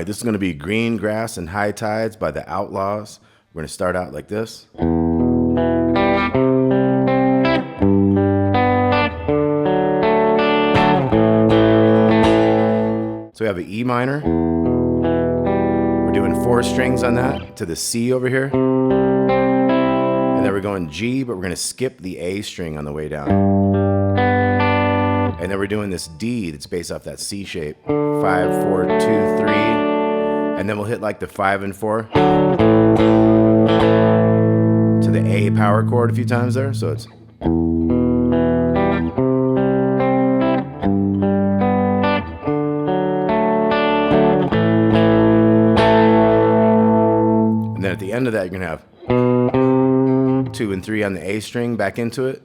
right, this is going to be Green Grass and High Tides by the Outlaws. We're going to start out like this. So we have an E minor. We're doing 4 strings on that to the C over here. And then we're going G, but we're going to skip the A string on the way down. And then we're doing this D that's based off that C shape. 5, 4, 2, 3. And then we'll hit like the 5 and 4 to the A power chord a few times there. So it's. And then at the end of that, you're going to have 2 and 3 on the A string back into it.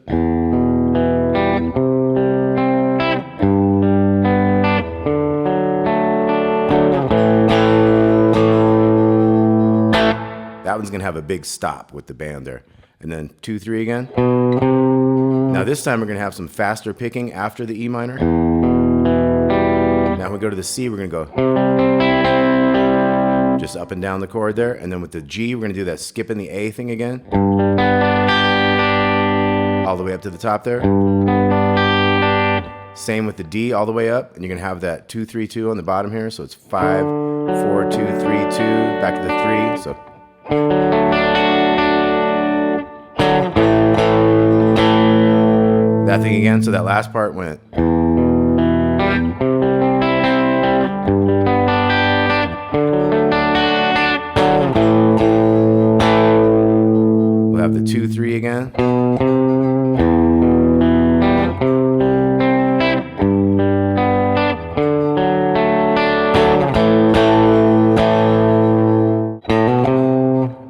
That one's going to have a big stop with the band there. And then 2, 3 again. Now this time we're going to have some faster picking after the E minor. Now when we go to the C, we're going to go just up and down the chord there. And then with the G, we're going to do that skipping the A thing again. All the way up to the top there. Same with the D all the way up. And you're going to have that 2, 3, 2 on the bottom here. So it's 5, 4, 2, 3, 2, back to the 3. So that thing again, so that last part went. We'll have the 2, 3 again.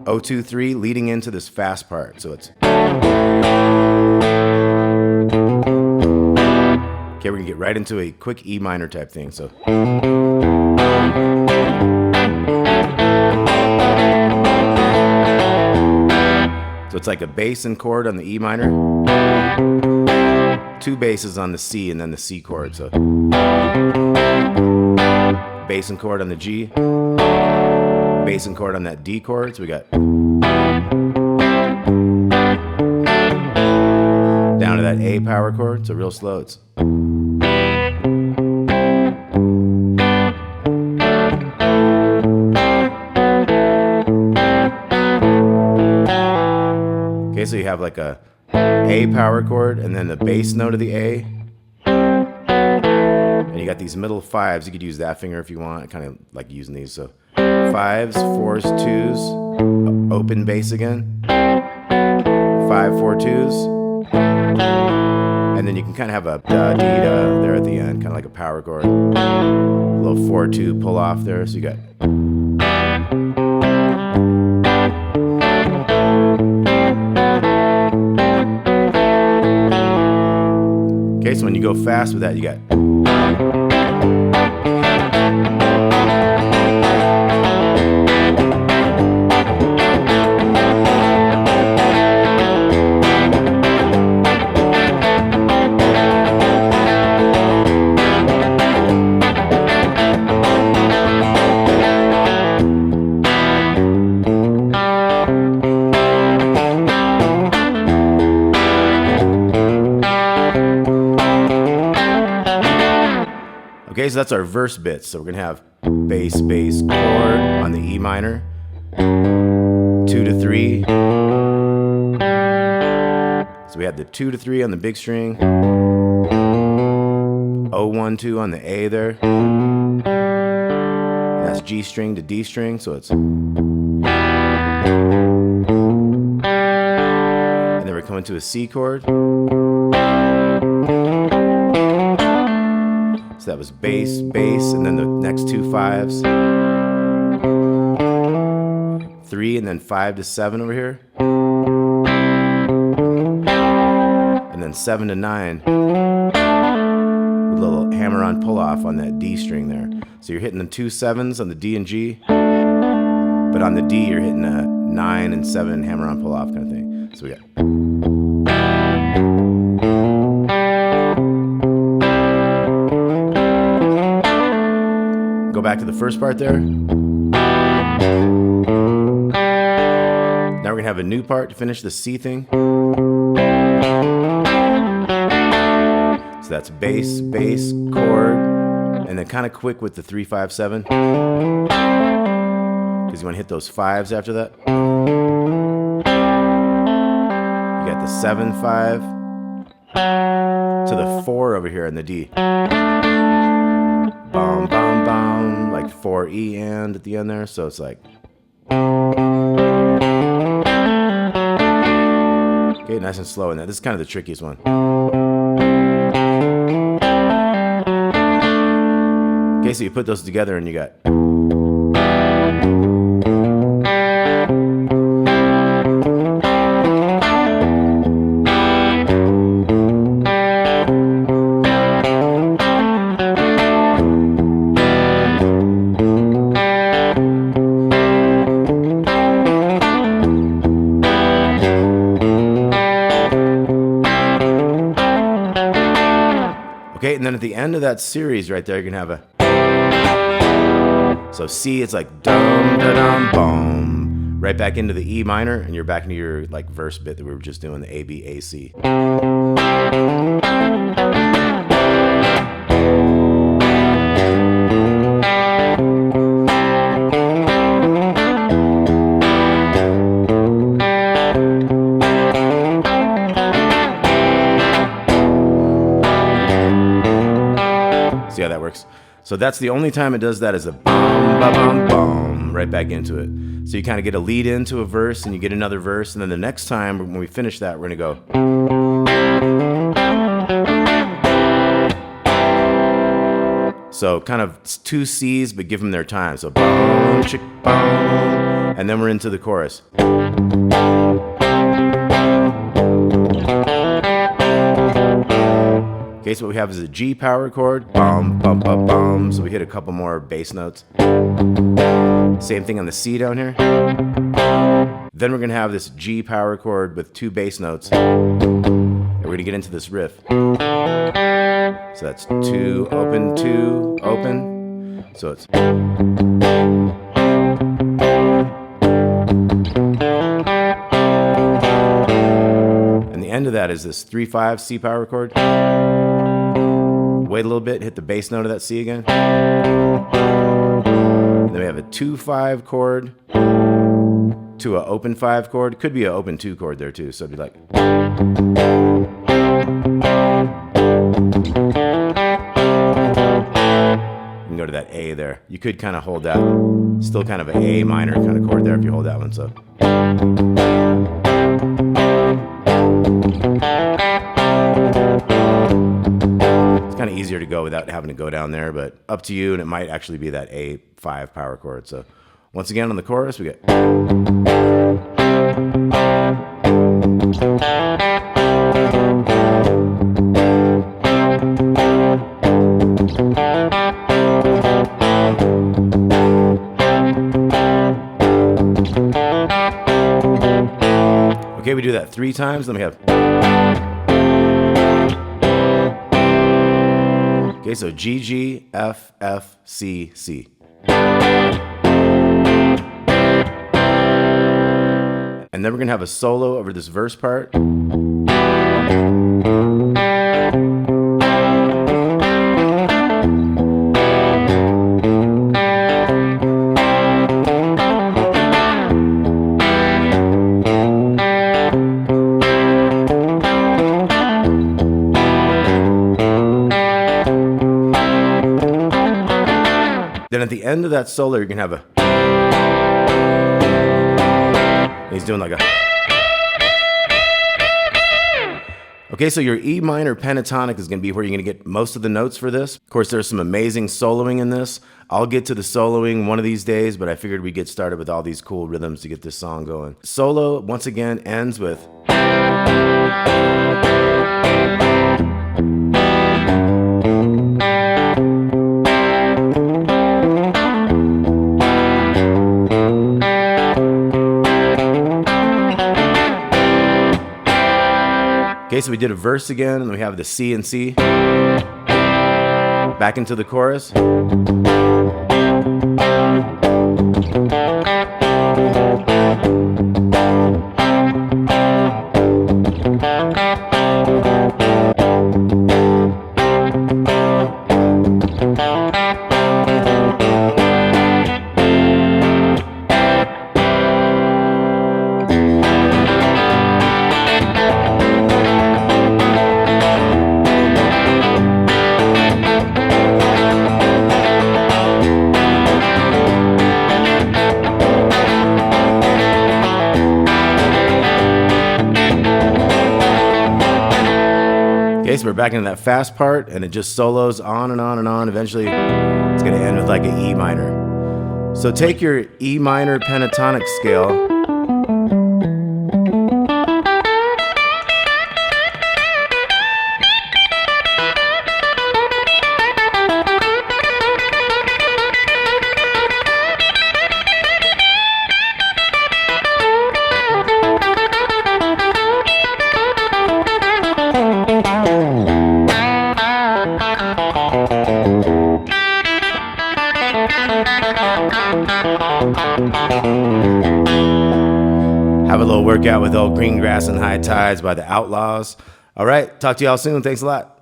O, 2, 3 leading into this fast part. So it's. Okay, we're gonna get right into a quick E minor type thing. So. So it's like a bass and chord on the E minor, 2 basses on the C, and then the C chord. So bass and chord on the G, bass and chord on that D chord. So we got down to that A power chord. So real slow. It's. Okay, so you have like a A power chord and then the bass note of the A. And you got these middle 5s. You could use that finger if you want. I kind of like using these. So 5s, 4s, 2s, open bass again. 5, 4, 2s. And then you can kind of have a da-dee-da there at the end, kind of like a power chord. A little 4-2 pull off there. So you got. Okay, so when you go fast with that, you got. Okay, so that's our verse bits. So we're gonna have bass, bass, chord on the E minor, 2 to 3. So we had the 2 to 3 on the big string, O, 1, 2 on the A there. And that's G string to D string, so it's. And then we're coming to a C chord. So that was bass, bass, and then the next 2 5s. 3 and then 5 to 7 over here. And then 7 to 9 with a little hammer-on pull-off on that D string there. So you're hitting the 2 7s on the D and G, but on the D you're hitting a 9 and 7 hammer-on pull-off kind of thing. So we got. Go back to the first part there. Now we're gonna have a new part to finish the C thing. So that's bass, bass, chord, and then kind of quick with the 3-5-7, because you want to hit those fives after that. You got the 7-5 to the 4 over here in the D. Bum, bum, bum, like 4 E and at the end there, so it's like. Okay, nice and slow in that. This is kind of the trickiest one. Okay, so you put those together and you got. Okay, and then at the end of that series right there, you're gonna have a. So C, it's like dum da dum boom, right back into the E minor, and you're back into your like verse bit that we were just doing, the A B A C. See how that works? So that's the only time it does that, is a bum, ba, bum, bum, right back into it. So you kind of get a lead into a verse and you get another verse, and then the next time when we finish that, we're gonna go. So kind of 2 C's, but give them their time. So bum, chick, bum, and then we're into the chorus. Okay, so what we have is a G power chord, bum, bum, bum, bum. So we hit a couple more bass notes. Same thing on the C down here. Then we're gonna have this G power chord with 2 bass notes. And we're gonna get into this riff. So that's 2, open, 2, open. So it's. And the end of that is this 3-5 C power chord. Wait a little bit, hit the bass note of that C again. And then we have a 2-5 chord to an open 5 chord. Could be an open 2 chord there too, so it'd be like. You can go to that A there. You could kind of hold that, still kind of an A minor kind of chord there if you hold that one, so. Kind of easier to go without having to go down there, but up to you, and it might actually be that A5 power chord. So once again on the chorus, we get. Okay, we do that 3 times, then we have. Okay, so G, G, F, F, C, C. And then we're gonna have a solo over this verse part. Then at the end of that solo, you're gonna have a. And he's doing like a. Okay, so your E minor pentatonic is gonna be where you're gonna get most of the notes for this. Of course, there's some amazing soloing in this. I'll get to the soloing one of these days, but I figured we'd get started with all these cool rhythms to get this song going. Solo, once again, ends with. Okay, so we did a verse again, and we have the C and C. Back into the chorus. Okay, so we're back into that fast part, and it just solos on and on and on. Eventually, it's gonna end with like an E minor. So take your E minor pentatonic scale. Have a little workout with old Green Grass and High Tides by the Outlaws. All right, talk to y'all soon. Thanks a lot.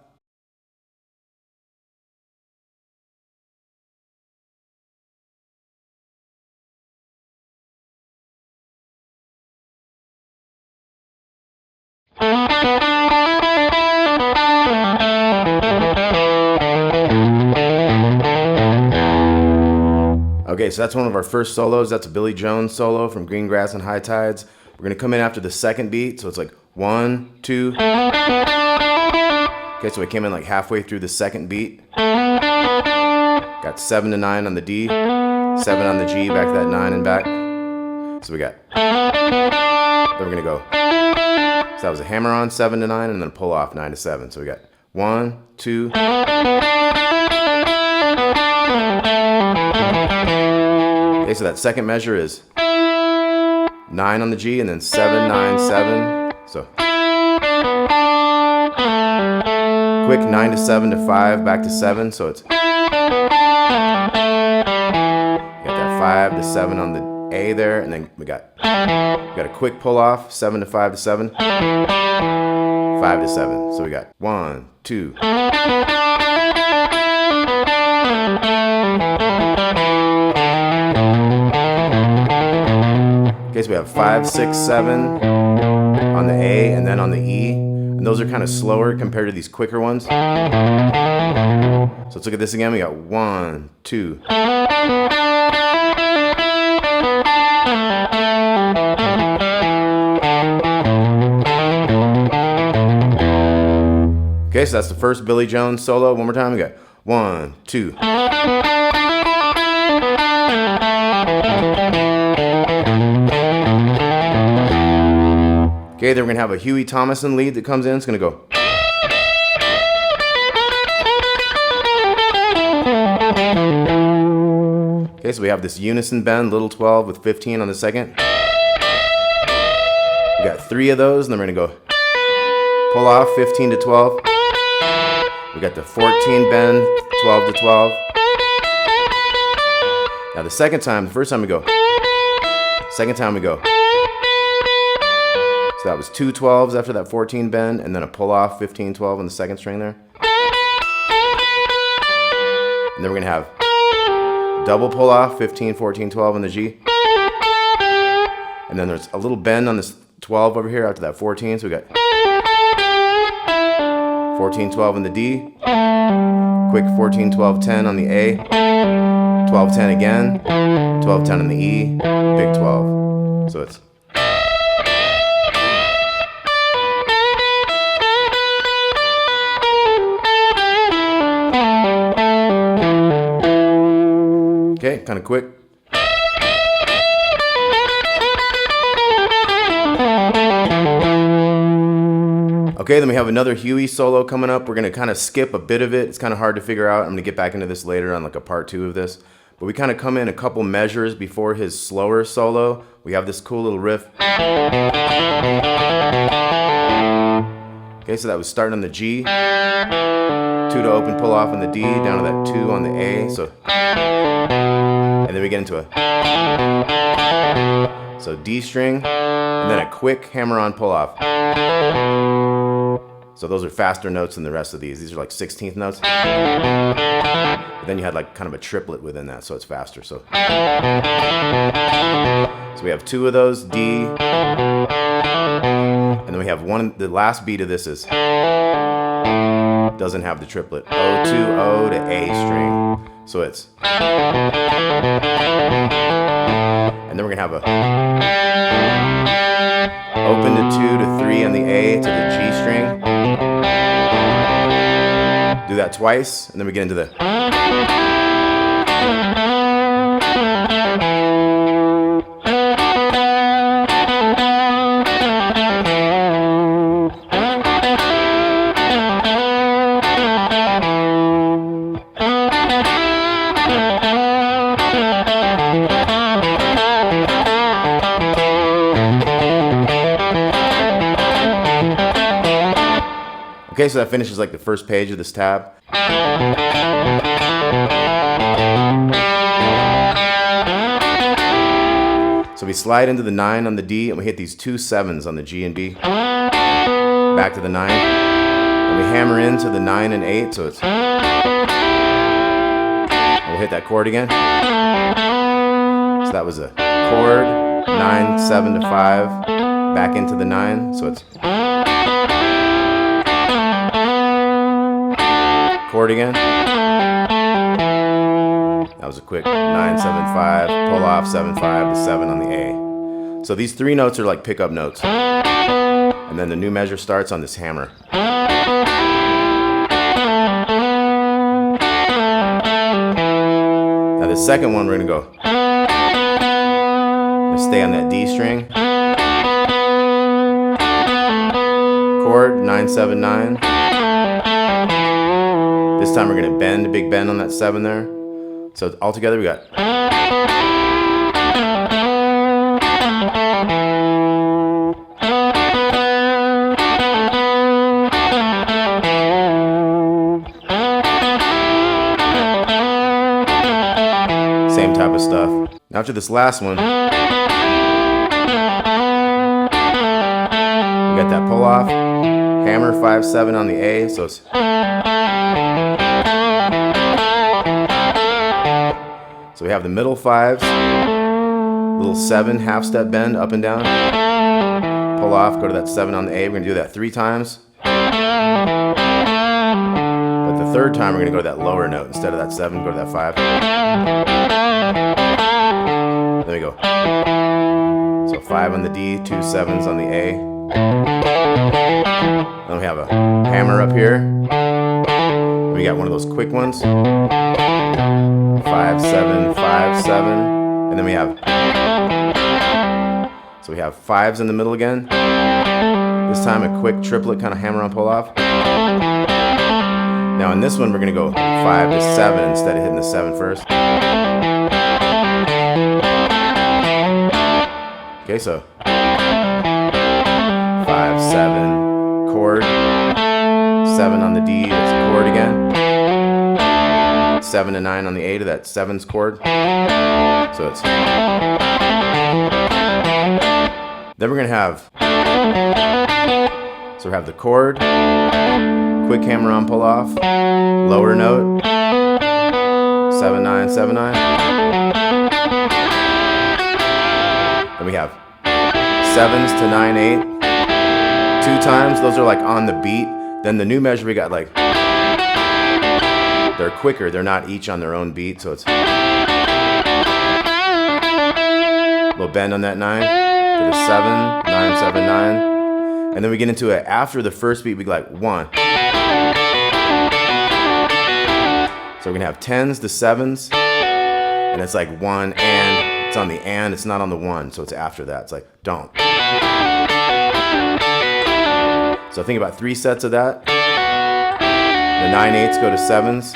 Okay, so that's one of our first solos. That's a Billy Jones solo from Green Grass and High Tides. We're gonna come in after the second beat, so it's like 1, 2. Okay, so we came in like halfway through the second beat. Got 7 to 9 on the D, 7 on the G, back to that 9 and back. So we got, then we're gonna go. So that was a hammer on 7 to 9 and then pull off 9 to 7. So we got 1, 2. Okay, so that second measure is 9 on the G and then 7, 9, 7. So quick 9 to 7 to 5, back to 7. So it's, you got that 5 to 7 on the A there, and then we got a quick pull off 7 to 5 to 7, 5 to 7. So we got 1, 2. Okay, so we have 5, 6, 7 on the A and then on the E. And those are kind of slower compared to these quicker ones. So let's look at this again. We got 1, 2. Okay, so that's the first Billy Jones solo. One more time. We got 1, 2. Okay, then we're going to have a Huey Thomason lead that comes in. It's going to go. Okay, so we have this unison bend, little 12 with 15 on the second. We got 3 of those, and then we're going to go pull off 15 to 12. We got the 14 bend, 12 to 12. Now the second time, the first time we go. Second time we go. So that was 2 12s after that 14 bend, and then a pull off 15 12 on the second string there. And then we're gonna have double pull off 15 14 12 on the G. And then there's a little bend on this 12 over here after that 14. So we got 14 12 on the D, quick 14 12 10 on the A, 12 10 again, 12 10 on the E, big 12. So it's. Okay, kind of quick. Okay, then we have another Huey solo coming up. We're going to kind of skip a bit of it. It's kind of hard to figure out. I'm going to get back into this later on like a part 2 of this. But we kind of come in a couple measures before his slower solo. We have this cool little riff. Okay, so that was starting on the G. 2 to open, pull off on the D, down to that 2 on the A. So, and then we get into a, so D string, and then a quick hammer on pull off. So those are faster notes than the rest of these. These are like 16th notes. But then you had like kind of a triplet within that, so it's faster. So we have 2 of those, D. And then we have one, the last beat of this is, doesn't have the triplet. O to O to A string. So it's, and then we're gonna have a open to 2 to 3 on the A to the G string. that twice, and then we get into the. Okay, so that finishes like the first page of this tab. So we slide into the 9 on the D, and we hit these 2 7s on the G and B. Back to the 9. And we hammer into the 9 and 8, so it's. And we'll hit that chord again. So that was a chord, 9, 7 to 5, back into the 9, so it's. Chord again. That was a quick 9, 7, 5, pull off 7, 5 to 7 on the A. So these 3 notes are like pickup notes. And then the new measure starts on this hammer. Now the second one we're gonna go. We're gonna stay on that D string. Chord 9, 7, 9. This time we're gonna bend, a big bend on that 7 there. So altogether we got. Same type of stuff. Now after this last one, we got that pull off, hammer 5, 7 on the A, so it's. So we have the middle 5s, little 7 half step bend up and down, pull off, go to that 7 on the A. We're gonna do that 3 times. But the third time we're gonna go to that lower note instead of that 7, go to that 5. There we go. So 5 on the D, 2 7s on the A. Then we have a hammer up here. We got one of those quick ones. 5, 7, 5, 7, and then we have. So we have 5s in the middle again. This time a quick triplet kind of hammer on pull off. Now in this one we're gonna go 5 to 7 instead of hitting the 7 first. Okay, so 5, 7, chord, 7 on the D, it's a chord again. 7 to 9 on the A to that 7's chord. So it's. Then we're gonna have. So we have the chord, quick hammer on pull off, lower note, 7 9 7 9. Then we have 7s to 9 8. 2 times. Those are like on the beat. Then the new measure we got like. They're quicker, they're not each on their own beat, so it's a little bend on that 9 to the 7, 9, 7, 9. And then we get into it after the first beat, we go like 1. So we're gonna have 10s to 7s, and it's like 1 and, it's on the and, it's not on the 1, so it's after that, it's like don't. So think about 3 sets of that. The 9 8s go to 7s.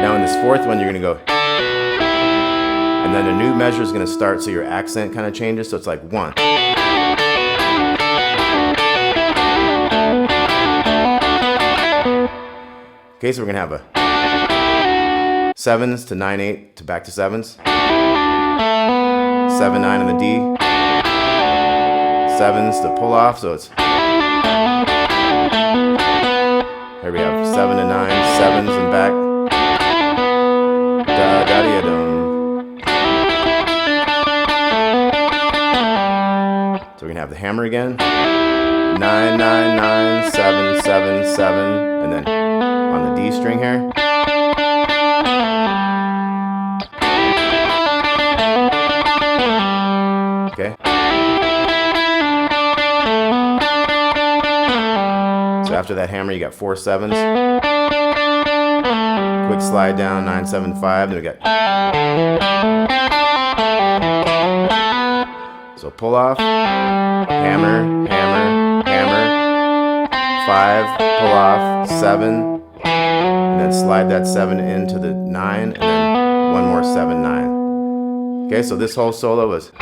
Now in this fourth one, you're gonna go, and then a new measure is gonna start, so your accent kind of changes. So it's like 1. Okay, so we're gonna have a 7s to 9 8 to back to 7s. 7 9 on the D. 7s to pull off, so it's. Here we have 7 to 9, 7s and back. Da da da dum. So we're gonna have the hammer again. 9 9 9 7 7 7, and then on the D string here. Okay. So after that hammer, you got 4 7s. Quick slide down, 9 7 5. Then we got. So pull off, hammer, hammer, hammer, 5, pull off, 7, and then slide that 7 into the 9, and then one more 7 9. Okay, so this whole solo was.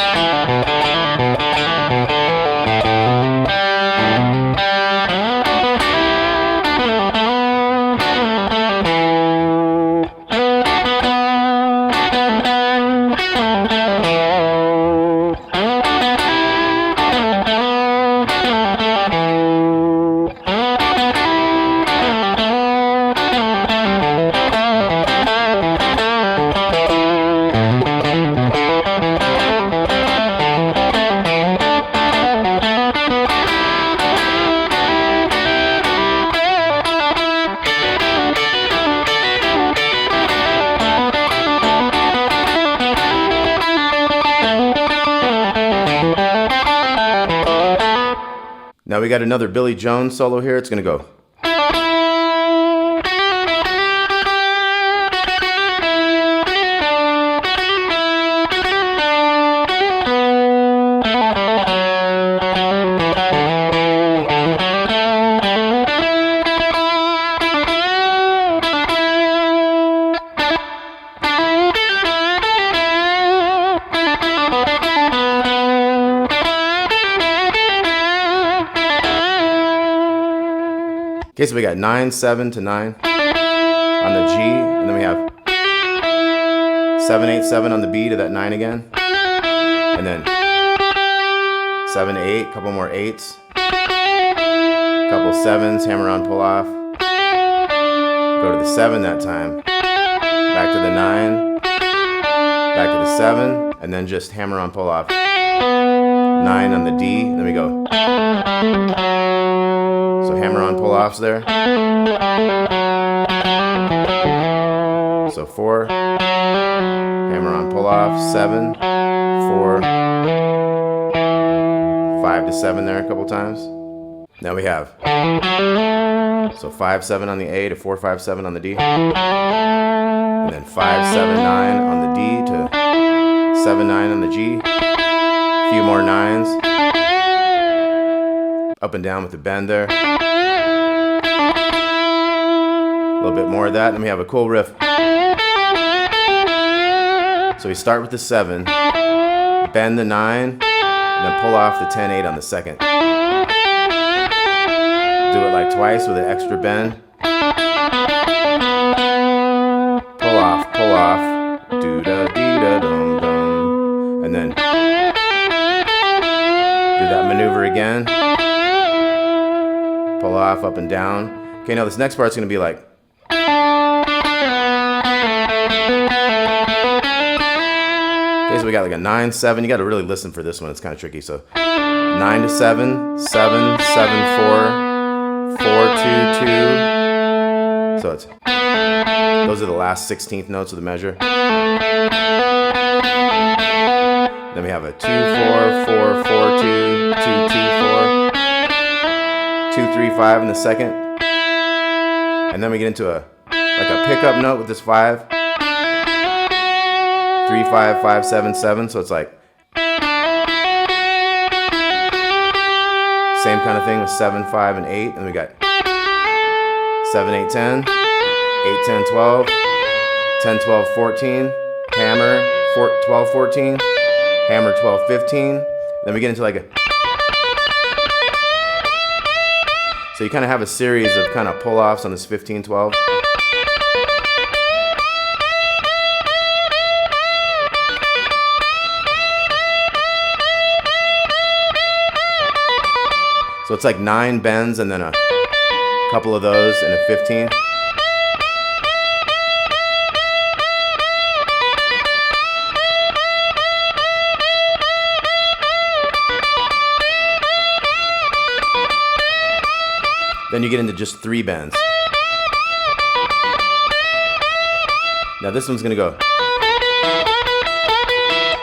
Now we got another Billy Jones solo here. It's going to go. Okay, so we got 9 7 to 9 on the G, and then we have 7 8 7 on the B to that 9 again, and then 7 8, couple more 8s, couple 7s, hammer on, pull off, go to the 7 that time, back to the 9, back to the 7, and then just hammer on, pull off, 9 on the D, and then we go. So hammer on pull offs there. So 4, hammer on pull off, 7, 4, 5 to 7 there a couple times. Now we have so 5 7 on the A to 4 5 7 on the D, and then 5 7 9 on the D to 7 9 on the G. A few more 9s. Up and down with the bend there. A little bit more of that, and then we have a cool riff. So we start with the 7, bend the 9, and then pull off the 10 8 on the second. Do it like twice with an extra bend. Pull off, do da dee da dum dum, and then do that maneuver again. Pull off, up and down. Okay, now this next part's gonna be like. Okay, so we got like a 9 7. You got to really listen for this one. It's kind of tricky. So 9 to 7, 7 7 4, 4 2 2. So it's those are the last 16th notes of the measure. Then we have a 2 4 4 4 2 2 2 4, 2 3 5 in the second, and then we get into a pickup note with this 5. 3 5 5 7 7, so it's like same kind of thing with 7 5 and 8, and we got 7 8 10, 8 10 12, 10 12 14, hammer 12 14, hammer 12 15. Then we get into like a. So you kind of have a series of kind of pull offs on this 15 12. So it's like 9 bends and then a couple of those and a 15. Then you get into just 3 bends. Now this one's gonna go.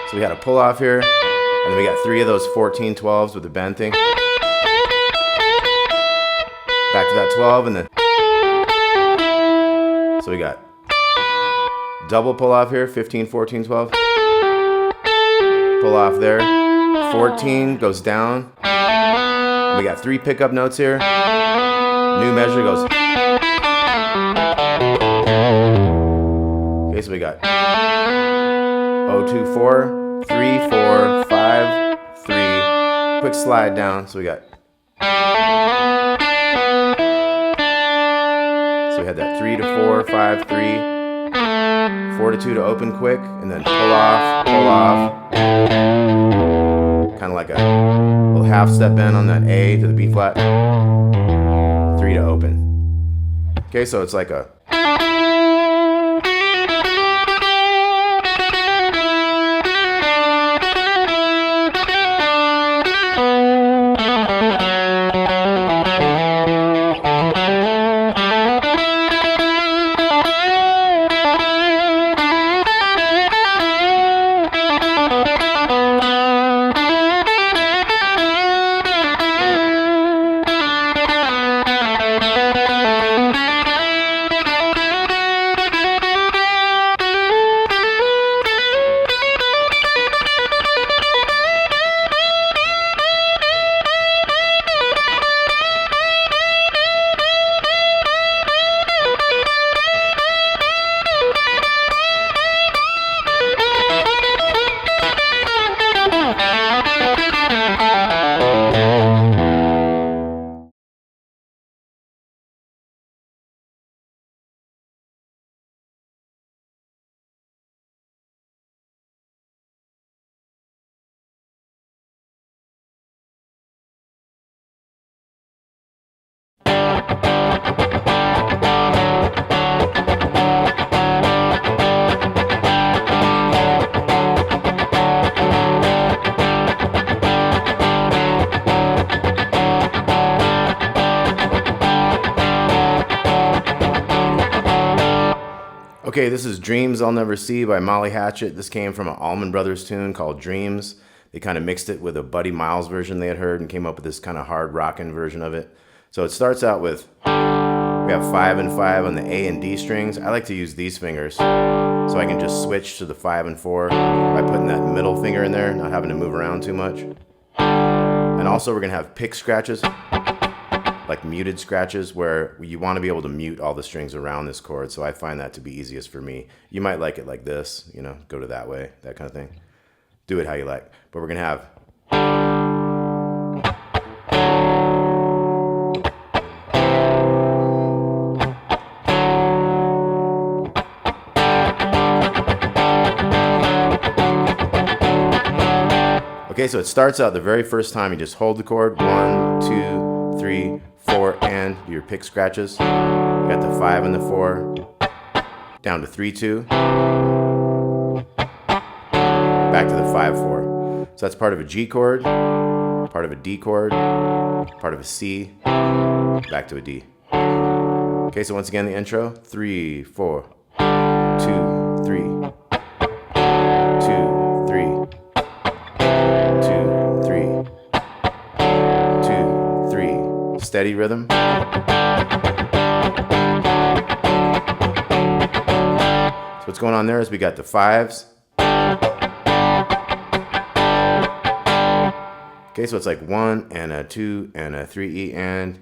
So we had a pull off here, and then we got 3 of those 14 12s with the bend thing. Back to got 12 and then. So we got double pull off here, 15, 14, 12. Pull off there. 14 goes down. We got 3 pickup notes here. New measure goes. Okay, so we got 0, 2, 4, 3, 4, 5, 3. Quick slide down. So we got. So we had that 3 to 4, 5, 3, 4 to 2 to open quick, and then pull off, kind of like a little half step bend on that A to the B flat, 3 to open. Okay, so it's like a. Okay, this is Dreams I'll Never See by Molly Hatchet. This came from an Allman Brothers tune called Dreams. They kind of mixed it with a Buddy Miles version they had heard and came up with this kind of hard rockin' version of it. So it starts out with, we have 5 and 5 on the A and D strings. I like to use these fingers so I can just switch to the 5 and 4 by putting that middle finger in there, not having to move around too much. And also we're gonna have pick scratches, like muted scratches, where you want to be able to mute all the strings around this chord. So I find that to be easiest for me. You might like it like this, you know, go to that way, that kind of thing. Do it how you like. But we're going to have. Okay, so it starts out the very first time you just hold the chord, 1, 2, 3, 4, and do your pick scratches. You got the 5 and the 4, down to 3, 2, back to the 5, 4. So that's part of a G chord, part of a D chord, part of a C, back to a D. Okay, so once again the intro, 3, 4, 2, 3, 2, 3, 2, 3, 2, 3. Steady rhythm. So what's going on there is we got the 5s. Okay, so it's like 1 and a 2 and a 3 E and.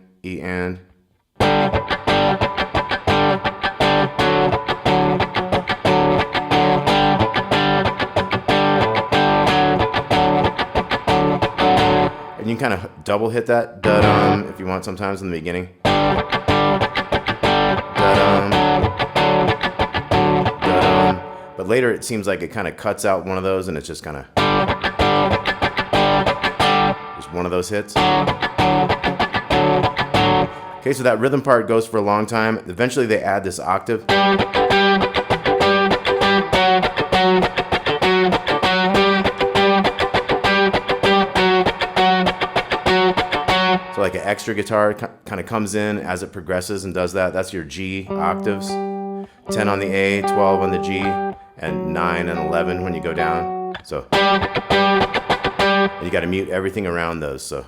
And you can kind of double hit that da-dum if you want sometimes in the beginning. Da-dum, da-dum. But later it seems like it kind of cuts out one of those and it's just kind of just one of those hits. Okay, so that rhythm part goes for a long time. Eventually they add this octave. So like an extra guitar kind of comes in as it progresses and does that. That's your G octaves. 10 on the A, 12 on the G, and 9 and 11 when you go down. So you got to mute everything around those. So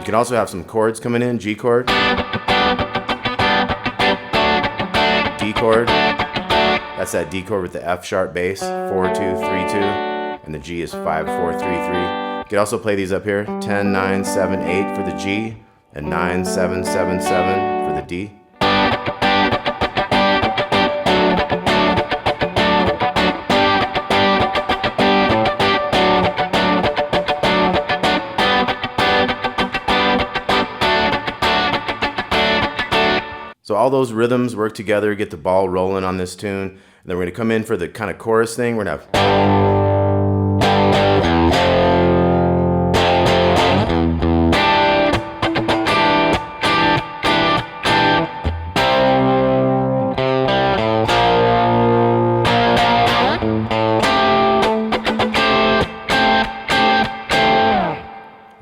You can also have some chords coming in. G chord, D chord. That's that D chord with the F sharp bass, 4, 2, 3, 2, and the G is 5, 4, 3, 3. You can also play these up here, 10, 9, 7, 8 for the G, and 9, 7, 7, 7 for the D. So all those rhythms work together, get the ball rolling on this tune. And then we're going to come in for the kind of chorus thing. We're going to have...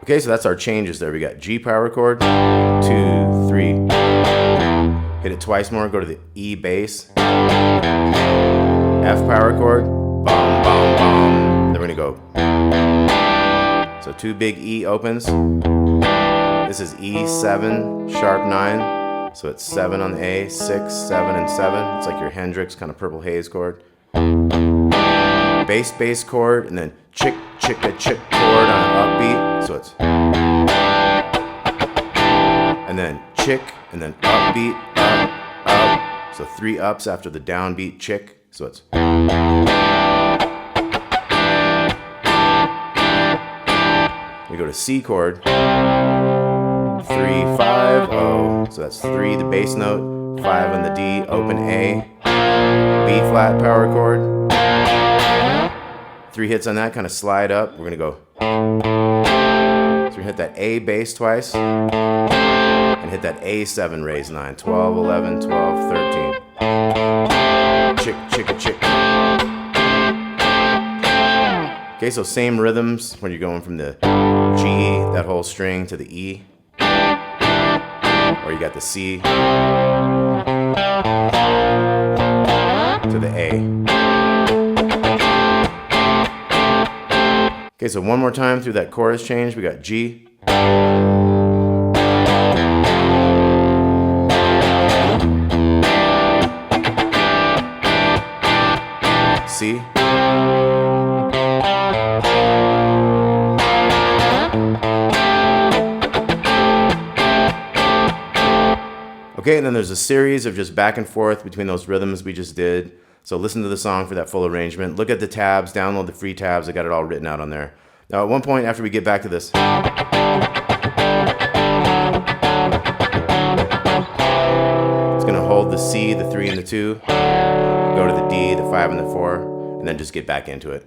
Okay, so that's our changes there. We got G power chord, 2, 3. Hit it twice more, go to the E bass. F power chord, bum, bum, bum. Then we're gonna go. So 2 big E opens. This is E7, sharp 9. So it's 7 on the A, 6, 7, and 7. It's like your Hendrix kind of Purple Haze chord. Bass, bass chord, and then chick, chick, a chick chord on an upbeat. So it's. And then chick, and then upbeat, up, up. So 3 ups after the downbeat chick. So it's. We go to C chord. 3, 5, oh. So that's 3, the bass note, 5 on the D, open A, B flat power chord. 3 hits on that, kind of slide up. We're gonna go. So we hit that A bass twice. And hit that A7 raise 9, 12, 11, 12, 13. Chick, chick, a chick. Okay, so same rhythms when you're going from the G, that whole string, to the E. Or you got the C to the A. Okay, so one more time through that chorus change, we got G. C. Okay, and then there's a series of just back and forth between those rhythms we just did. So listen to the song for that full arrangement. Look at the tabs, download the free tabs. I got it all written out on there. Now at one point after we get back to this, it's gonna hold the C, the 3, and the 2, go to the D, the 5, and the 4, and then just get back into it.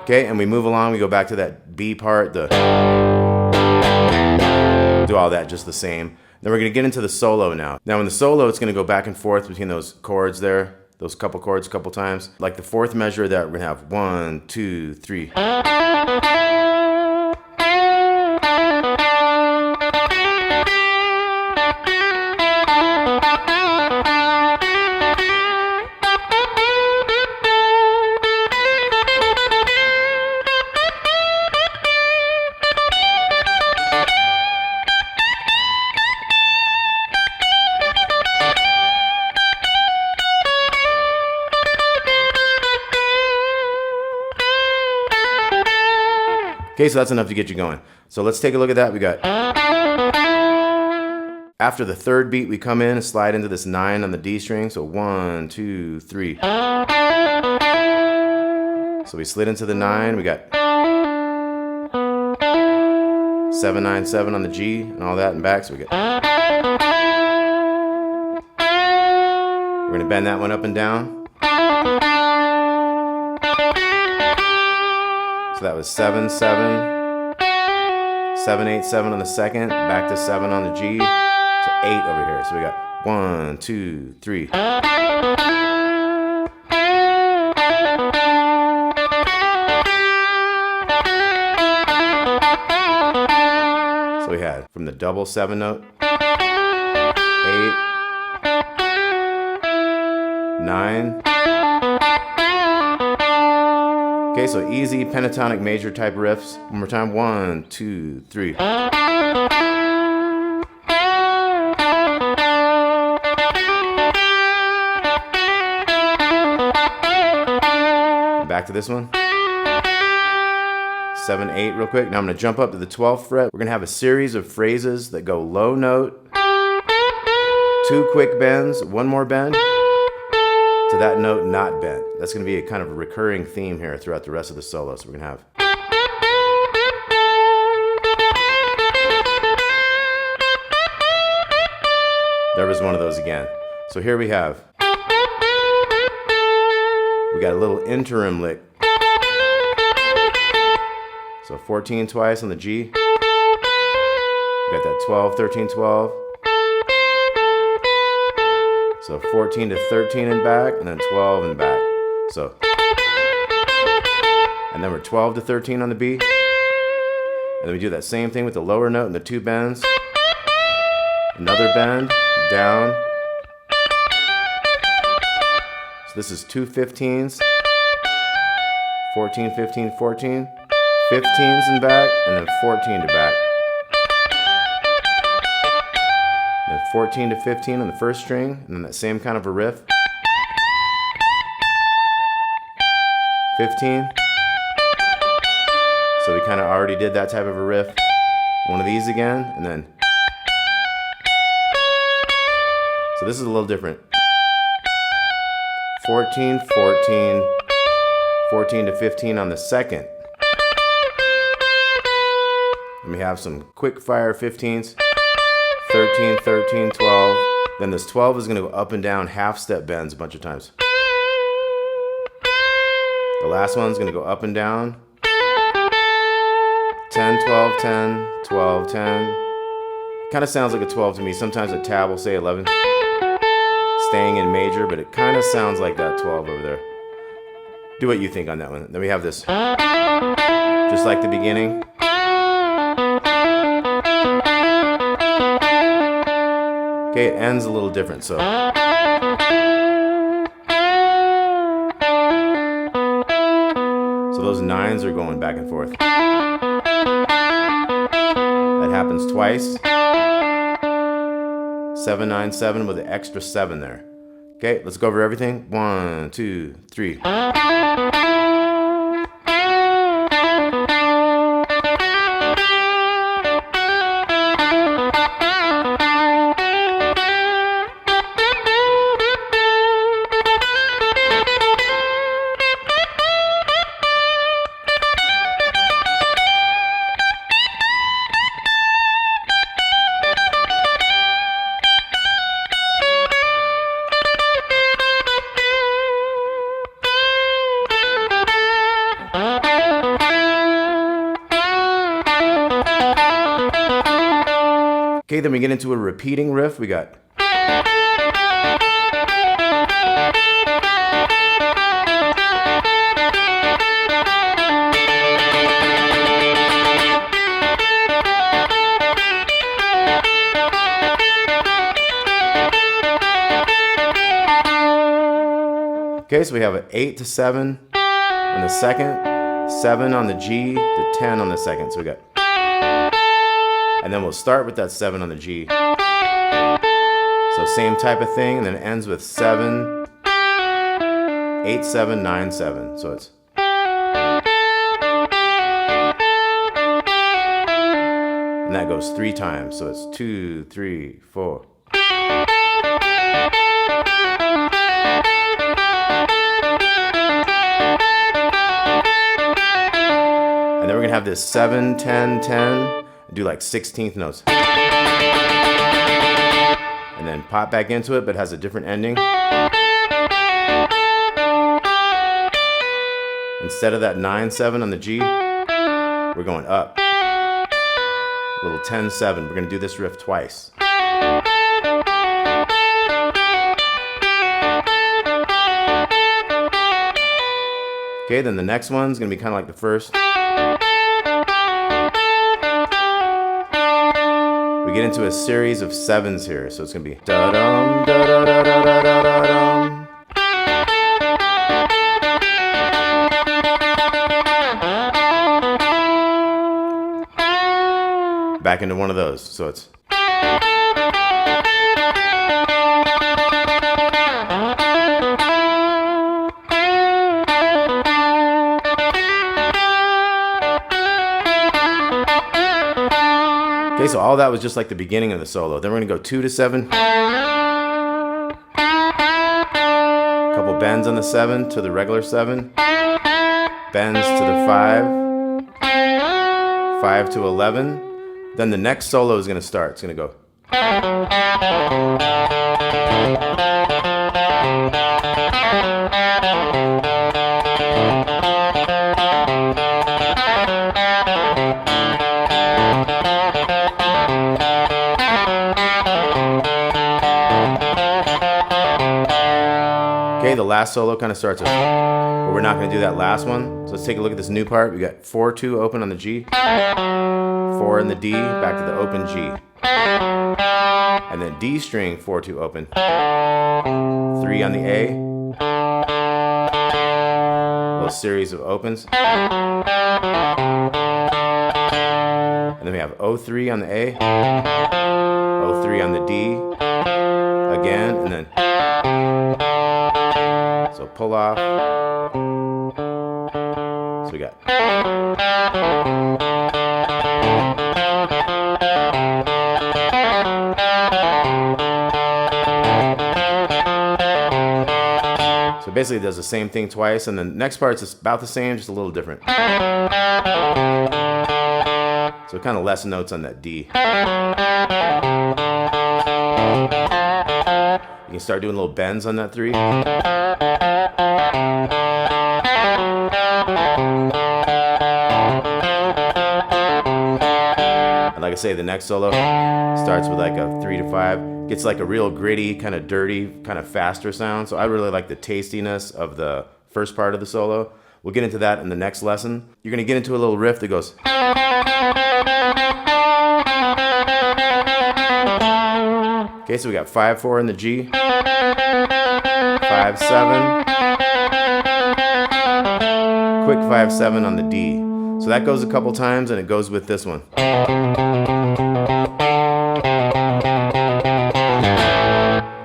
Okay, and we move along, we go back to that B part, do all that just the same. Then we're gonna get into the solo now. Now in the solo, it's gonna go back and forth between those chords there, those couple chords a couple times. Like the 4th measure that we're gonna have 1, 2, 3. Okay, so that's enough to get you going. So let's take a look at that. We got, after the 3rd beat, we come in and slide into this 9 on the D string. So 1, 2, 3. So we slid into the 9. We got 7, 9, 7 on the G and all that and back. So we got. We're gonna bend that one up and down. So that was 7, 7, 7, 8, 7 on the 2nd, back to 7 on the G, to 8 over here. So we got 1, 2, 3. So we had from the double 7 note, 8, 9. Okay, Okay, so easy pentatonic major type riffs. One more time. 1, 2, 3. Back to this one. 7, 8 real quick. Now I'm going to jump up to the 12th fret. We're going to have a series of phrases that go low note, 2 quick bends, 1 more bend, to that note not bent. That's going to be a kind of a recurring theme here throughout the rest of the solo. So we're going to have. There was one of those again. So here we have. We got a little interim lick. So 14 twice on the G. We got that 12, 13, 12. So 14 to 13 and back, and then 12 and back. So, and then we're 12 to 13 on the B. And then we do that same thing with the lower note and the 2 bends. Another bend, down. So this is 2 15s. 14, 15, 14. 15s and back, and then 14 to back. Then 14 to 15 on the first string, and then that same kind of a riff. 15. So we kind of already did that type of a riff. One of these again, and then. So this is a little different. 14, 14, 14 to 15 on the second. And we have some quick fire 15s, 13, 13, 12. Then this 12 is going to go up and down half step bends a bunch of times. The last one's going to go up and down. 10, 12, 10, 12, 10. Kind of sounds like a 12 to me. Sometimes a tab will say 11. Staying in major, but it kind of sounds like that 12 over there. Do what you think on that one. Then we have this, just like the beginning. Okay, it ends a little different, so. So those 9s are going back and forth. That happens twice. 7, 9, 7 with an extra 7 there. Okay, let's go over everything. 1, 2, 3. Okay, then we get into a repeating riff. We got. Okay, so we have an 8 to 7 on the second, 7 on the G to 10 on the second. So we got. And then we'll start with that 7 on the G. So same type of thing, and then it ends with 7, 8, 7, 9, 7. So it's. And that goes 3 times. So it's 2, 3, 4. And then we're gonna have this 7, 10, 10. Do like 16th notes. And then pop back into it, but has a different ending. Instead of that 9, 7 on the G, we're going up. Little 10, 7. We're gonna do this riff twice. Okay, then the next one's gonna be kind of like the first. We get into a series of 7s here, so it's gonna be da-dum, da-da-da-da-da-da-dum. back into one of those. So it's. Okay, so all that was just like the beginning of the solo. Then we're gonna go 2 to 7. Couple bends on the 7 to the regular 7. Bends to the 5. 5 to 11. Then the next solo is gonna start. It's gonna go. Okay, the last solo kind of starts, but we're not going to do that last one. So let's take a look at this new part. We got 4-2 open on the G, 4 in the D, back to the open G, and then D string 4-2 open, 3 on the A, a little series of opens, and then we have 0-3 on the A, 0-3 on the D, again, and then. So pull off. So we got. So basically it does the same thing twice, and the next part's about the same, just a little different. So kind of less notes on that D. You can start doing little bends on that 3. And like I say, the next solo starts with like a 3 to 5. Gets like a real gritty, kind of dirty, kind of faster sound. So I really like the tastiness of the first part of the solo. We'll get into that in the next lesson. You're gonna get into a little riff that goes. Okay, so we got 5-4 in the G, 5-7, quick 5-7 on the D. So that goes a couple times, and it goes with this one.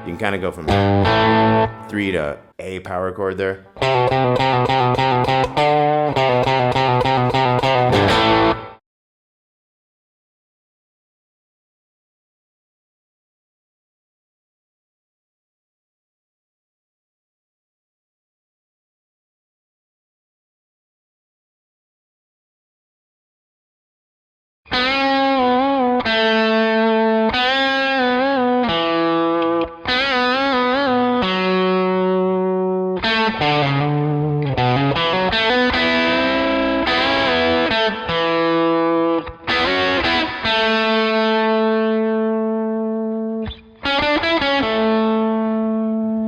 You can kind of go from 3 to A power chord there.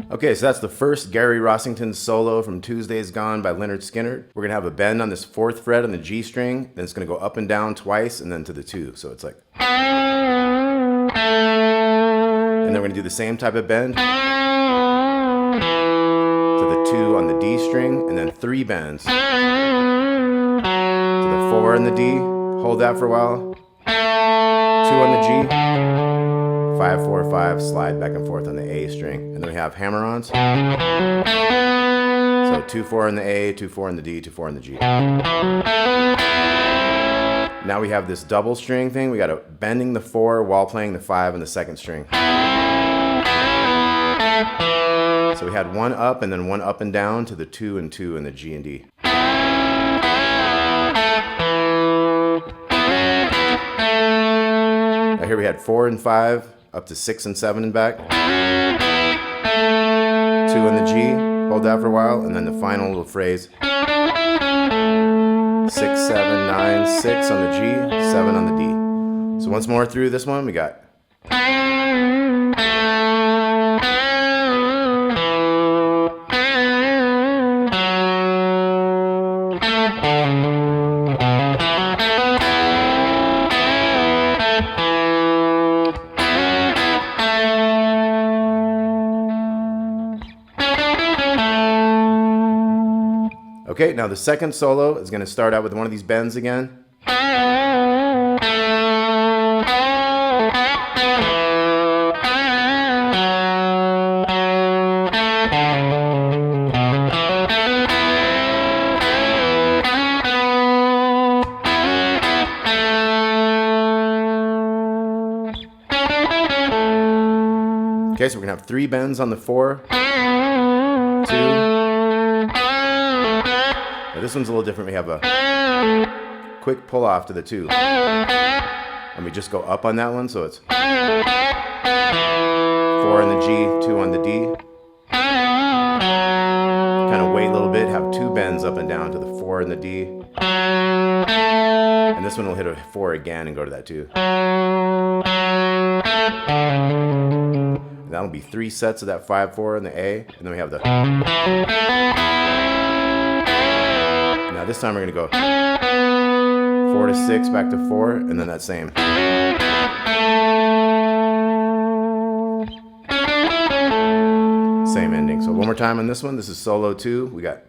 Okay, so that's the first Gary Rossington solo from Tuesdays Gone by Lynyrd Skynyrd. We're gonna have a bend on this 4th fret on the G string, then it's gonna go up and down twice, and then to the 2. So it's like. And then we're gonna do the same type of bend to the 2 on the D string, and then 3 bends to the 4 on the D. Hold that for a while. 2 on the G. 5-4-5, slide back and forth on the A string, and then we have hammer-ons. So 2-4 on the A, 2-4 on the D, 2-4 on the G. Now we have this double string thing. We got a bending the 4 while playing the 5 on the 2nd string. So we had 1 up and then 1 up and down to the 2 and 2 in the G and D. Now here we had 4 and 5. Up to 6 and 7 and back. 2 on the G, hold that for a while, and then the final little phrase. 6, 7, 9, 6 on the G, 7 on the D. So once more through this one, we got. Okay, now the second solo is going to start out with one of these bends again. Okay, so we're gonna have 3 bends on the 4, 2. Now this one's a little different. We have a quick pull off to the 2. And we just go up on that one, so it's 4 on the G, 2 on the D. Kind of wait a little bit, have 2 bends up and down to the 4 and the D. And this one will hit a 4 again and go to that 2. And that'll be 3 sets of that 5/4 and the A, and then we have the. Now this time we're gonna go 4 to 6, back to 4, and then that same. Same ending. So one more time on this one. This is solo 2. We got.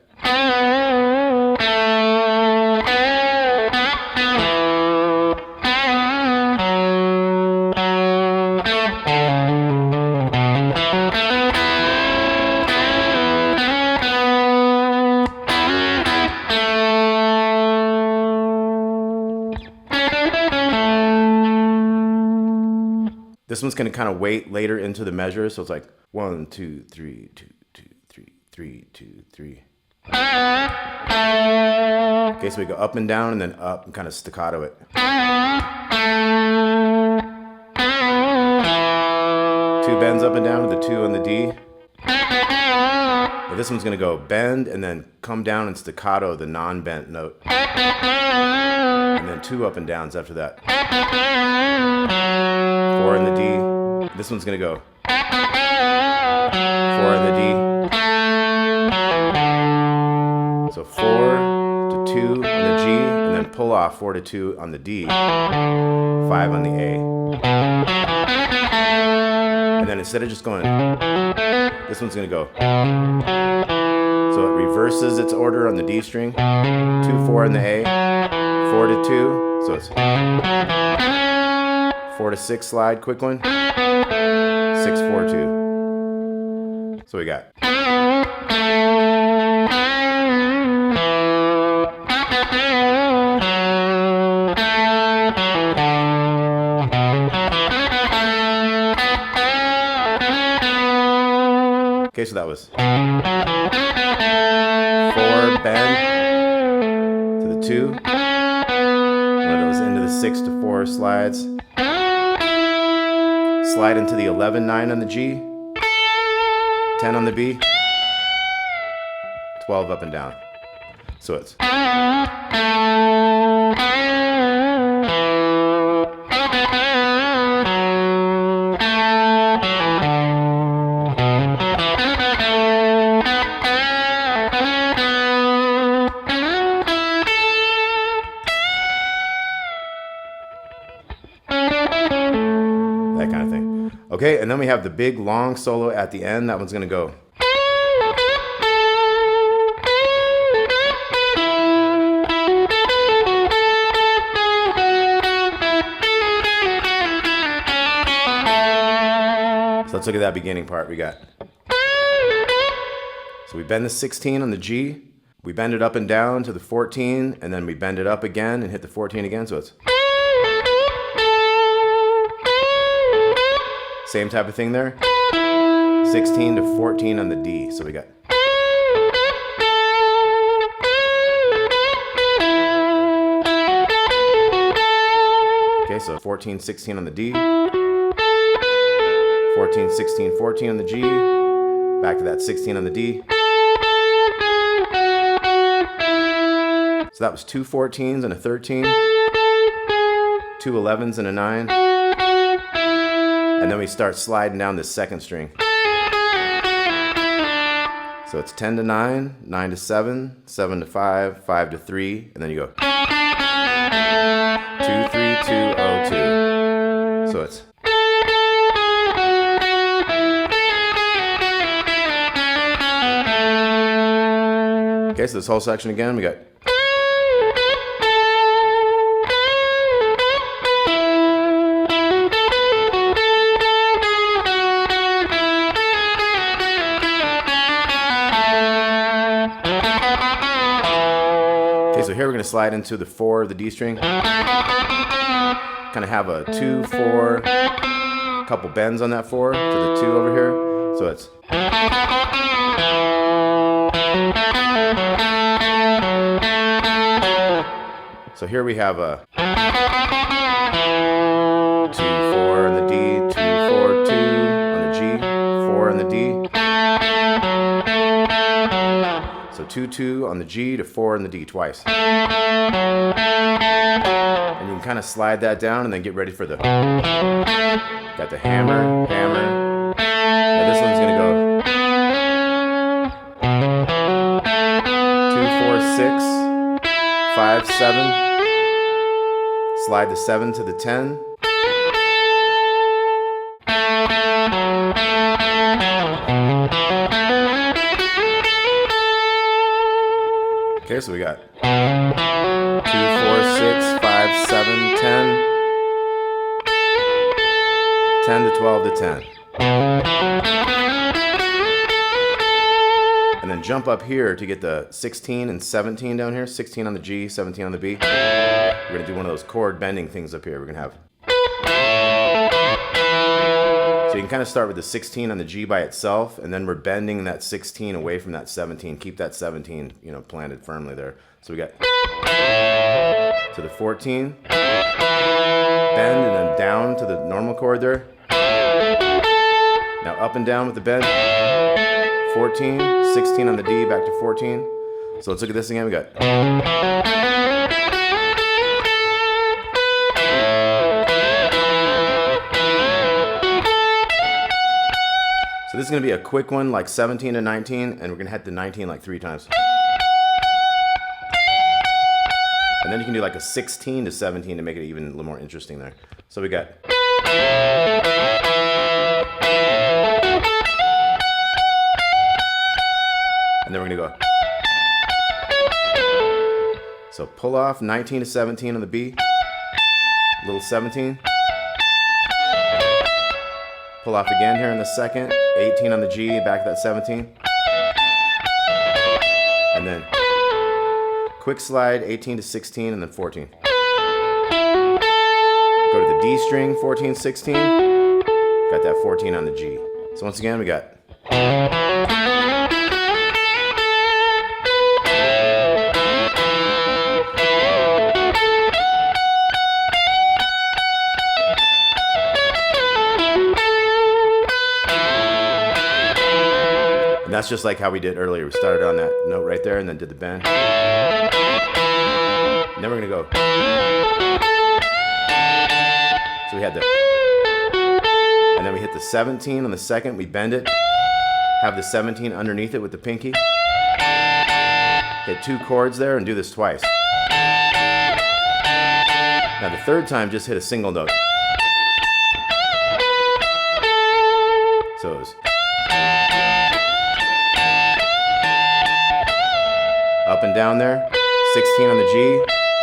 This one's going to kind of wait later into the measure, so it's like 1, 2, 3, 2, 2, 3, 3, 2, 3. Okay, so we go up and down and then up and kind of staccato it. 2 bends up and down to the 2 on the D. Now this one's going to go bend and then come down and staccato the non-bent note. And then 2 up and downs after that. 4 in the D. This one's gonna go 4 in the D. So 4 to 2 on the G, and then pull off 4 to 2 on the D, 5 on the A. And then instead of just going, this one's gonna go. So it reverses its order on the D string, 2, 4 in the A, 4 to 2, so it's 4 to 6 slide, quick one. 6, 4, 2. So we got. Okay, so that was 4 bend to the 2. One of those into the 6 to 4 slides. Slide into the 11, 9 on the G, 10 on the B, 12 up and down. So it's. That kind of thing. Okay, and then we have the big long solo at the end. That one's gonna go. So let's look at that beginning part we got. So we bend the 16 on the G, we bend it up and down to the 14, and then we bend it up again and hit the 14 again, so it's. Same type of thing there. 16 to 14 on the D. So we got. Okay, so 14, 16 on the D. 14, 16, 14 on the G. Back to that 16 on the D. So that was 2 14s and a 13. 2 11s and a 9. And then we start sliding down this second string. So it's 10 to 9, 9 to 7, 7 to 5, 5 to 3, and then you go 2, 3, 2, 0, 2. So it's. Okay, so this whole section again, we got. So here we're going to slide into the 4 of the D string. Kind of have a 2, 4, couple bends on that 4 to the 2 over here. So it's. So here we have a 2, 4 on the D, 2, 4, 2 on the G, 4 on the D. So 2, 2 on the G to 4 on the D twice. And you can kind of slide that down and then get ready for the. Got the hammer, hammer. Now this one's gonna go 2, 4, 6, 5, 7. Slide the 7 to the 10. Okay, so we got 2, 4, 6, 5, 7, 10. 10 to 12 to 10. And then jump up here to get the 16 and 17 down here. 16 on the G, 17 on the B. We're going to do one of those chord bending things up here. We're going to have. So you can kind of start with the 16 on the G by itself, and then we're bending that 16 away from that 17. Keep that 17, planted firmly there. So we got to the 14. Bend and then down to the normal chord there. Now up and down with the bend. 14, 16 on the D, back to 14. So let's look at this again. We got. So this is going to be a quick one, like 17 to 19, and we're going to hit the 19 like 3 times. And then you can do like a 16 to 17 to make it even a little more interesting there. So we got. And then we're going to go. So pull off 19 to 17 on the B. Little 17. Pull off again here in the second. 18 on the G, back to that 17. And then quick slide 18 to 16 and then 14. Go to the D string, 14, 16. Got that 14 on the G. So once again, we got. And that's just like how we did earlier. We started on that note right there and then did the bend. And then we're gonna go. So we had the, and then we hit the 17 on the second, we bend it, have the 17 underneath it with the pinky. Hit 2 chords there and do this twice. Now the third time, just hit a single note. So it was. Up and down there, 16 on the G,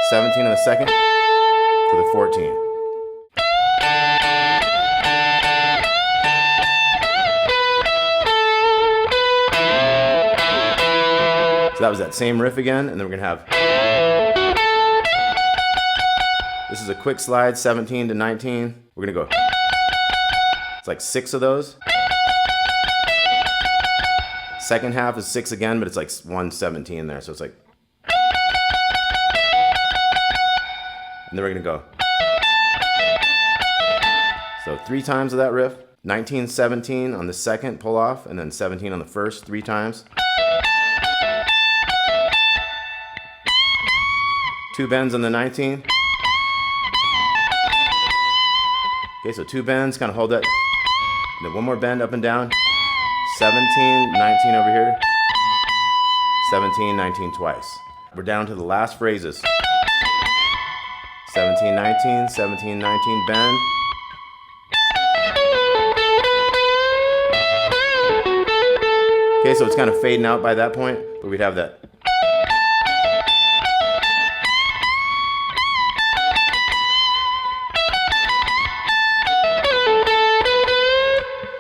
17 on the second, to the 14. So that was that same riff again, and then we're gonna have. This is a quick slide, 17 to 19. We're gonna go. It's like 6 of those. Second half is 6 again, but it's like 117 there, so it's like. And then we're gonna go. So 3 times of that riff. 19, 17 on the second, pull off, and then 17 on the first, 3 times. 2 bends on the 19. Okay, so 2 bends, kind of hold that. And then 1 more bend up and down. 17, 19 over here. 17, 19 twice. We're down to the last phrases. 17, 19, 17, 19, bend. Okay, so it's kind of fading out by that point, but we'd have that.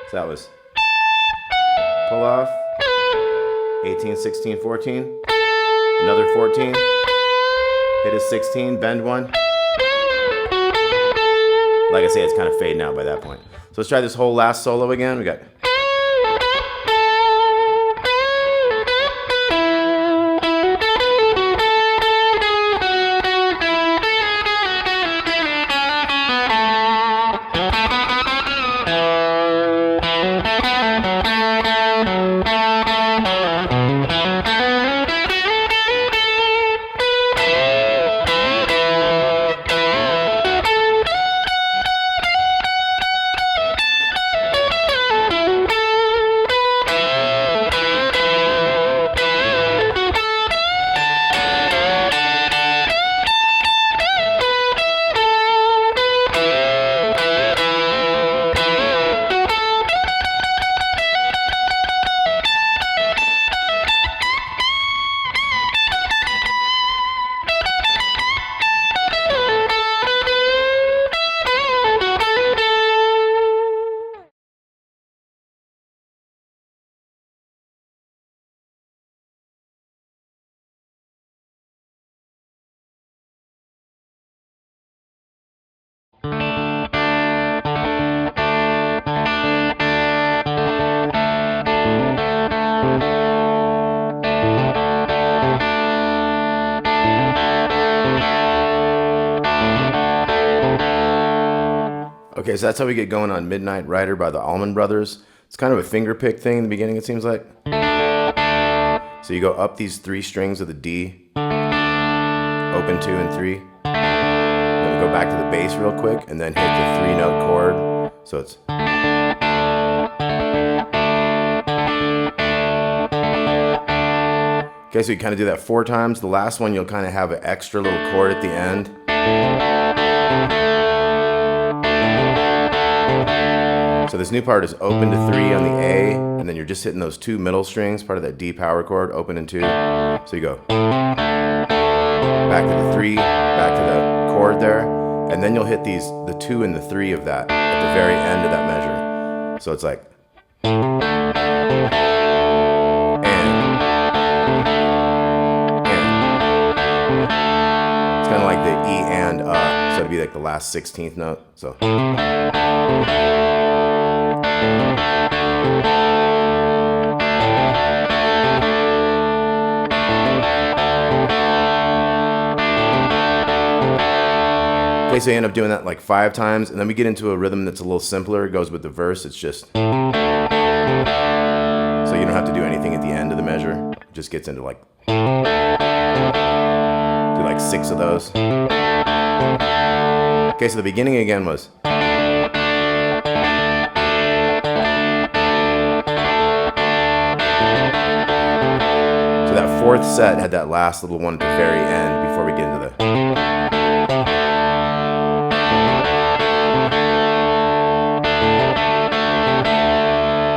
So that was pull off, 18, 16, 14, another 14, hit a 16, bend 1. Like I say, it's kind of fading out by that point. So let's try this whole last solo again. We got. Okay, so that's how we get going on Midnight Rider by the Allman Brothers. It's kind of a finger pick thing in the beginning, it seems like. So you go up these 3 strings of the D, open 2 and 3. Then go back to the bass real quick, and then hit the 3-note chord. So it's. Okay, so you kind of do that 4 times. The last one, you'll kind of have an extra little chord at the end. So this new part is open to 3 on the A, and then you're just hitting those 2 middle strings, part of that D power chord, open and 2. So you go back to the 3, back to the chord there, and then you'll hit the 2 and the 3 of that at the very end of that measure. So it's like it's kind of like the E and so it'd be like the last 16th note. So. Okay, so you end up doing that like 5 times, and then we get into a rhythm that's a little simpler. It goes with the verse. It's just so you don't have to do anything at the end of the measure. It just gets into like do like 6 of those. Okay, so the beginning again was. So that 4th set had that last little one at the very end before we get into the.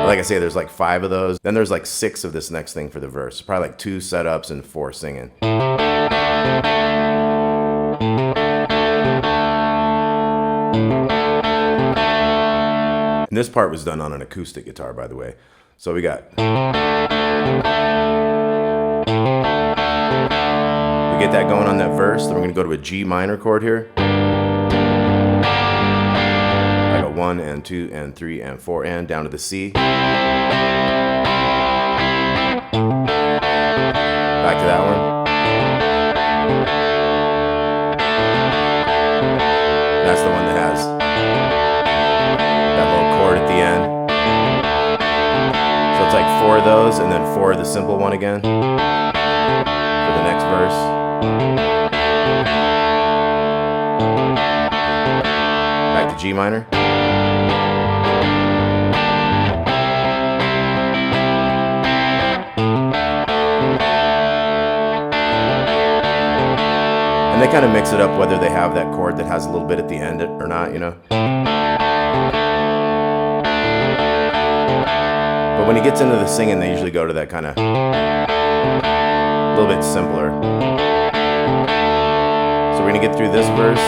Like I say, there's like 5 of those. Then there's like 6 of this next thing for the verse. Probably like 2 setups and 4 singing. And this part was done on an acoustic guitar, by the way. So we got. We get that going on that verse. Then we're going to go to a G minor chord here. 1 and 2 and 3 and 4 and down to the C. Back to that one. That's the one that has that little chord at the end. So it's like 4 of those and then 4 of the simple one again for the next verse. Back to G minor. And they kind of mix it up whether they have that chord that has a little bit at the end or not, you know. But when he gets into the singing, they usually go to that kind of a little bit simpler. So we're going to get through this verse.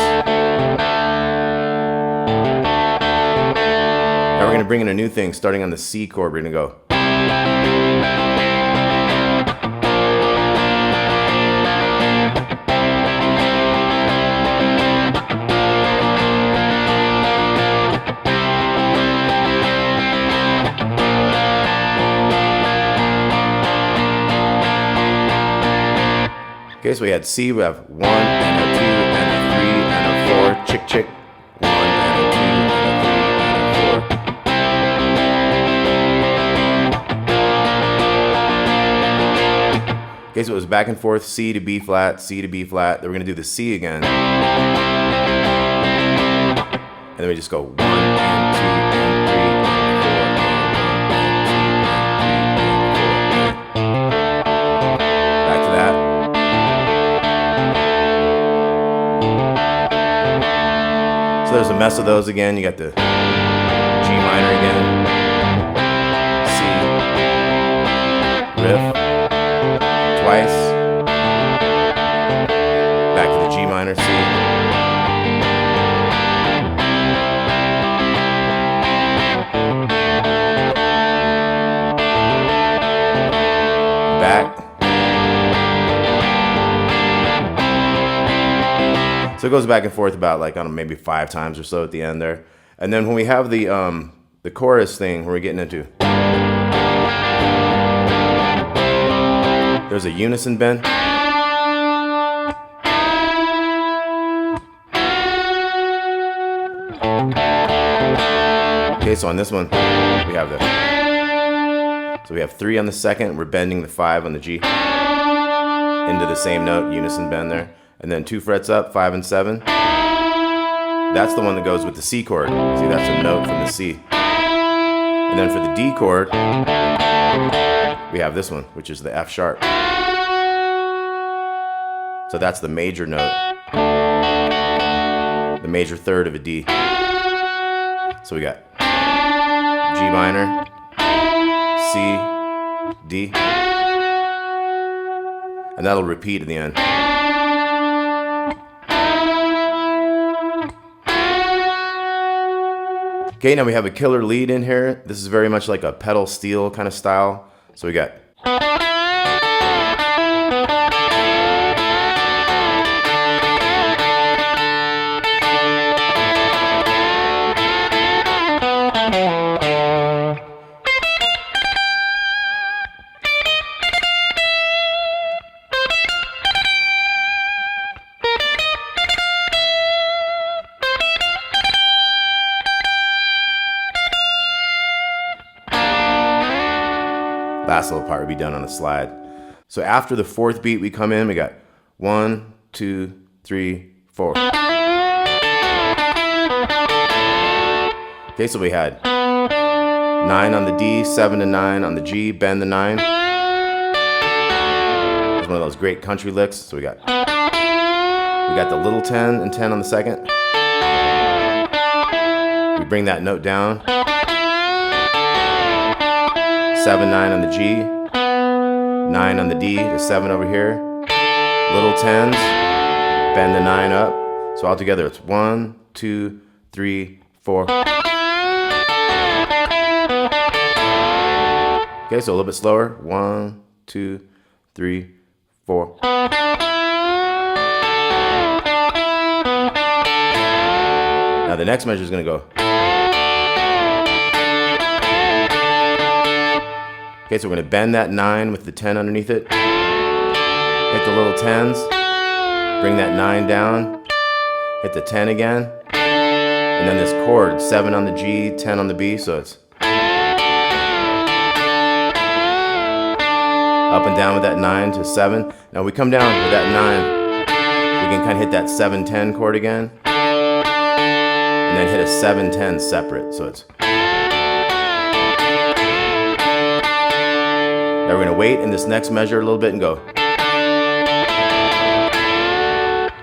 Now we're going to bring in a new thing starting on the C chord. We're going to go. Okay, so we had C, we have 1 and a 2 and a 3 and a 4, chick chick. 1 and a 2 and a 3 and a 4. Okay, so it was back and forth, C to B flat, C to B flat. Then we're gonna do the C again. And then we just go 1 and 2 and 3 and 4 and 1 and 2 and 3 and 4. Back to that. So there's a mess of those again. You got the G minor again, C, riff, twice, back to the G minor, C, back. So it goes back and forth about like, I don't know, maybe 5 times or so at the end there. And then when we have the chorus thing where we're getting into, there's a unison bend. Okay, so on this one, we have so we have 3 on the second, we're bending the 5 on the G into the same note, unison bend there. And then 2 frets up, 5 and 7. That's the one that goes with the C chord. See, that's a note from the C. And then for the D chord, we have this one, which is the F sharp. So that's the major note, the major third of a D. So we got G minor, C, D, and that'll repeat at the end. Okay, now we have a killer lead in here. This is very much like a pedal steel kind of style. So we got last little part will be done on a slide. So after the 4th beat, we come in, we got 1, 2, 3, 4. Okay, so we had 9 on the D, 7 and 9 on the G, bend the 9. It's one of those great country licks. So we got the little 10 and 10 on the second. We bring that note down. 7, 9 on the G, 9 on the D, the 7 over here, little 10s, bend the 9 up. So all together it's 1, 2, 3, 4. Okay, so a little bit slower. 1, 2, 3, 4. Now the next measure is going to go. Okay, so we're going to bend that 9 with the 10 underneath it. Hit the little 10s. Bring that 9 down. Hit the 10 again. And then this chord, 7 on the G, 10 on the B. So it's up and down with that 9 to 7. Now we come down with that 9. We can kind of hit that 7-10 chord again. And then hit a 7-10 separate. So it's. Now we're going to wait in this next measure a little bit and go.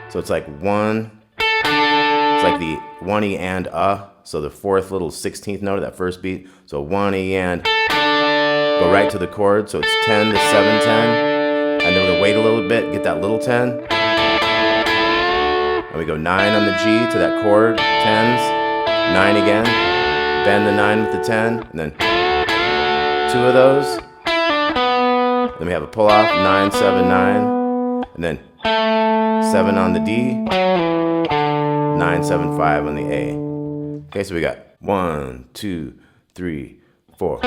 So it's like 1, it's like the 1E and so the 4th little 16th note of that first beat. So 1E and, go right to the chord. So it's 10 to 7-10. And then we're going to wait a little bit, get that little 10. And we go 9 on the G to that chord, 10s, 9 again, bend the 9 with the 10, and then 2 of those. Then we have a pull off, 9, 7, 9, and then 7 on the D, 9, 7, 5 on the A. Okay, so we got 1, 2, 3, 4.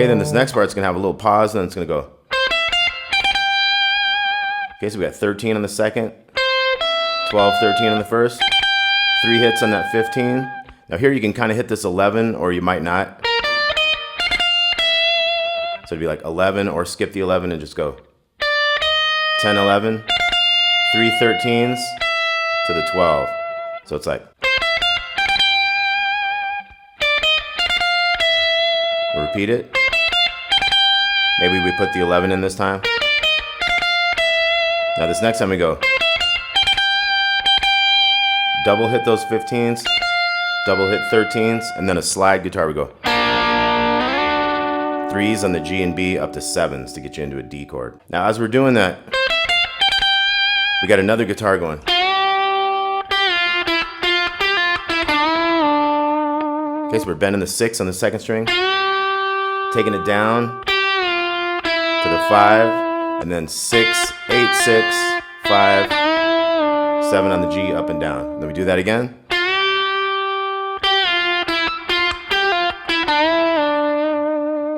Okay, then this next part's gonna have a little pause, and then it's gonna go. Okay, so we got 13 on the second, 12, 13 on the first, 3 hits on that 15. Now here you can kind of hit this 11, or you might not. So it'd be like 11, or skip the 11 and just go 10, 11, 3 13s to the 12. So it's like. We'll repeat it. Maybe we put the 11 in this time. Now this next time we go. Double hit those 15s, double hit 13s, and then a slide guitar we go. 3s on the G and B up to 7s to get you into a D chord. Now as we're doing that, we got another guitar going. Okay, so we're bending the 6 on the second string, taking it down to the 5, and then 6, 8, 6, 5, 7 on the G, up and down. Then we do that again.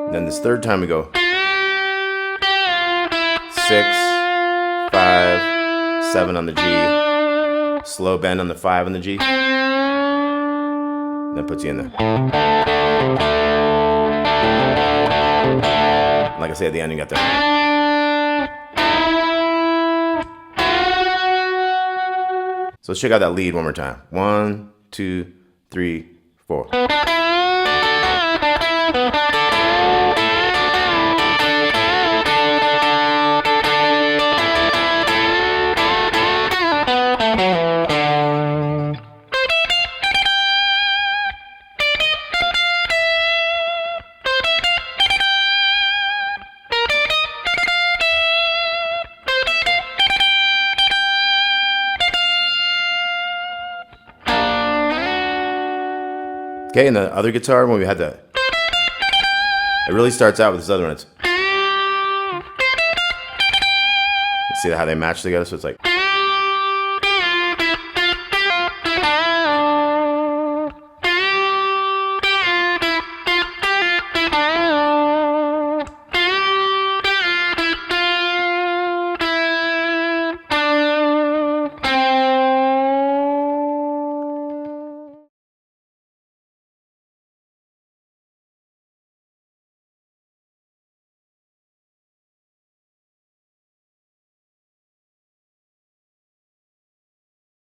And then this third time we go 6, 5, 7 on the G, slow bend on the 5 on the G, and then puts you in there. Like I said, at the end you got the. So let's check out that lead one more time. 1, 2, 3, 4. Okay, and the other guitar, when we had the, it really starts out with this other one. It's, see how they match together? So it's like.